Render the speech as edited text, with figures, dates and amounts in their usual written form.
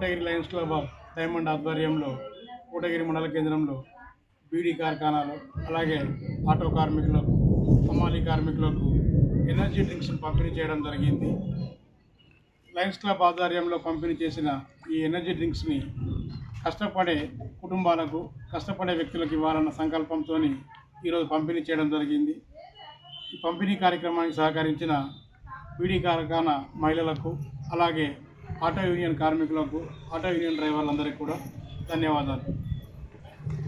Kotagiri Lions club of diamond ఆధ్వర్యంలో కోటగిరి మండల కేంద్రంలో బీడీ కార్ఖానాలు అలాగే ఆటో కార్మికులకు హమాలీ కార్మికులకు ఎనర్జీ డ్రింక్స్ను పంపిణీ చేయడం జరిగింది. లయన్స్ క్లబ్ ఆధ్వర్యంలో పంపిణీ చేసిన ఈ ఎనర్జీ డ్రింక్స్ని కష్టపడే కుటుంబాలకు కష్టపడే వ్యక్తులకు ఇవ్వాలన్న సంకల్పంతో ఈరోజు పంపిణీ చేయడం జరిగింది. ఈ పంపిణీ కార్యక్రమానికి సహకరించిన బీడీ కార్ఖానా మహిళలకు అలాగే ఆటో యూనియన్ కార్మికులకు ఆటో యూనియన్ డ్రైవర్లందరికీ కూడా ధన్యవాదాలు.